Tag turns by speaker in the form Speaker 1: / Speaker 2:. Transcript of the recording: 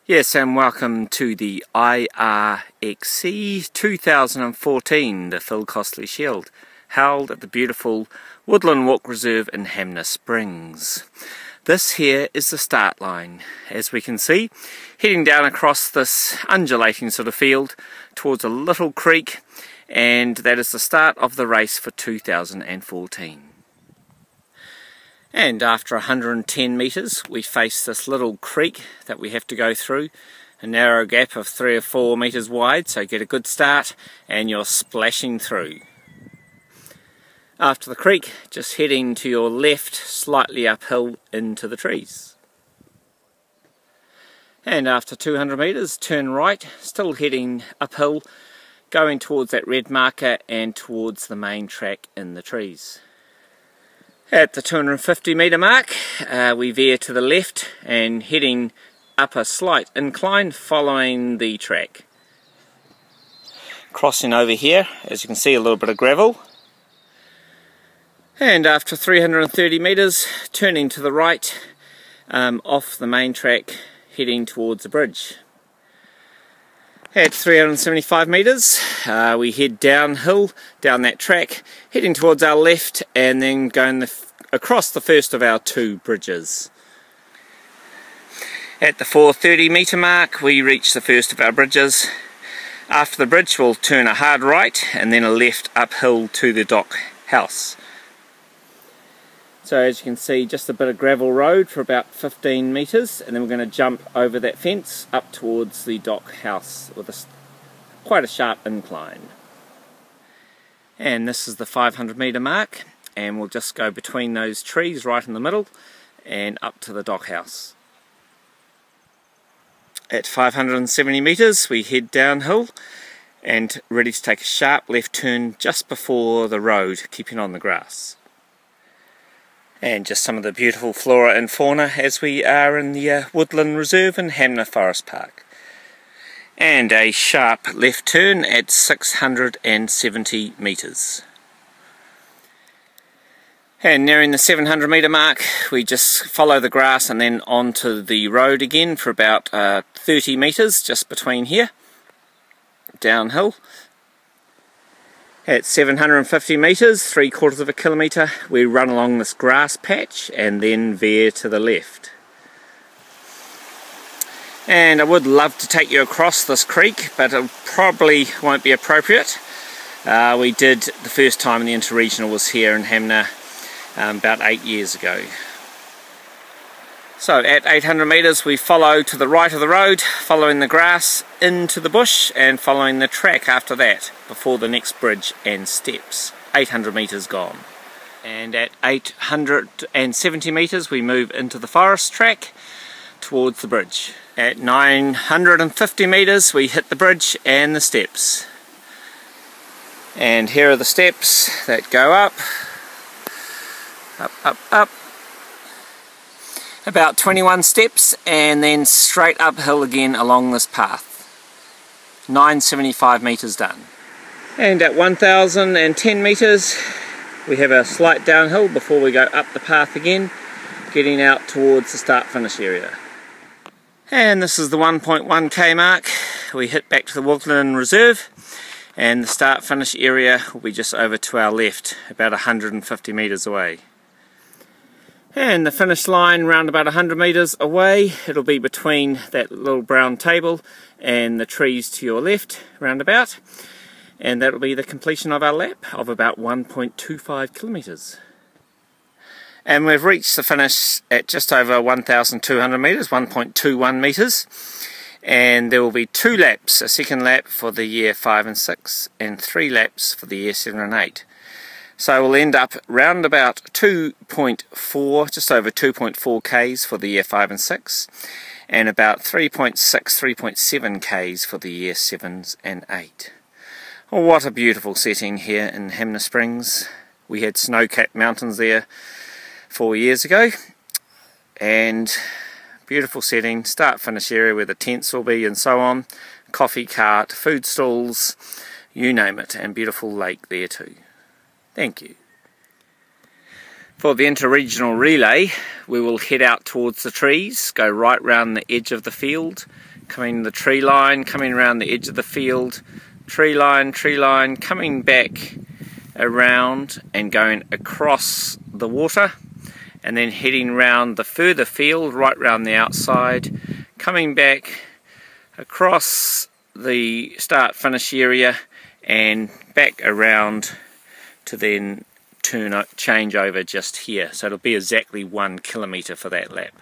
Speaker 1: Yes, and welcome to the IRXC2014, the Phil Costley Shield, held at the beautiful Woodland Walk Reserve in Hanmer Springs. This here is the start line, as we can see, heading down across this undulating sort of field towards a little creek, and that is the start of the race for 2014. And after 110 metres we face this little creek that we have to go through, a narrow gap of 3 or 4 metres wide, so get a good start and you're splashing through. After the creek, just heading to your left slightly uphill into the trees. And after 200 metres turn right, still heading uphill, going towards that red marker and towards the main track in the trees. At the 250 metre mark, we veer to the left and heading up a slight incline following the track. Crossing over here, as you can see, a little bit of gravel. And after 330 metres, turning to the right, off the main track, heading towards the bridge. At 375 metres, we head downhill, down that track, heading towards our left and then going across the first of our 2 bridges. At the 430 metre mark, we reach the first of our bridges. After the bridge, we'll turn a hard right and then a left uphill to the dock house. So as you can see, just a bit of gravel road for about 15 metres, and then we're going to jump over that fence up towards the dock house with quite a sharp incline. And this is the 500 metre mark, and we'll just go between those trees right in the middle and up to the dock house. At 570 metres we head downhill and ready to take a sharp left turn just before the road, keeping on the grass. And just some of the beautiful flora and fauna as we are in the Woodland Reserve in Hanmer Forest Park. And a sharp left turn at 670 metres. And nearing the 700 metre mark, we just follow the grass and then onto the road again for about 30 metres just between here, downhill. At 750 metres, 3/4 of a kilometre, we run along this grass patch and then veer to the left. And I would love to take you across this creek, but it probably won't be appropriate. We did the first time the Interregional was here in Hanmer about 8 years ago. So at 800 metres we follow to the right of the road, following the grass into the bush and following the track after that, before the next bridge and steps. 800 metres gone. And at 870 metres we move into the forest track towards the bridge. At 950 metres we hit the bridge and the steps. And here are the steps that go up, up. About 21 steps and then straight uphill again along this path. 975 metres done. And at 1010 metres we have a slight downhill before we go up the path again, getting out towards the start finish area. And this is the 1.1k mark. We hit back to the Woodland Reserve and the start finish area will be just over to our left, about 150 metres away. And the finish line round about 100 metres away, it'll be between that little brown table and the trees to your left, roundabout. And that'll be the completion of our lap of about 1.25 kilometres. And we've reached the finish at just over 1,200 metres, 1.21 metres. And there will be 2 laps, a second lap for the year 5 and 6, and 3 laps for the year 7 and 8. So we'll end up round about 2.4, just over 2.4 k's for the year 5 and 6, and about 3.6, 3.7 k's for the year 7s and 8. Oh, what a beautiful setting here in Hanmer Springs. We had snow-capped mountains there 4 years ago, and beautiful setting, start-finish area where the tents will be and so on, coffee cart, food stalls, you name it, and beautiful lake there too. Thank you. For the inter-regional relay, we will head out towards the trees, go right round the edge of the field, coming the tree line, coming around the edge of the field, tree line, coming back around and going across the water, and then heading round the further field, right round the outside, coming back across the start-finish area and back around to then change over just here. So it'll be exactly 1 kilometre for that lap.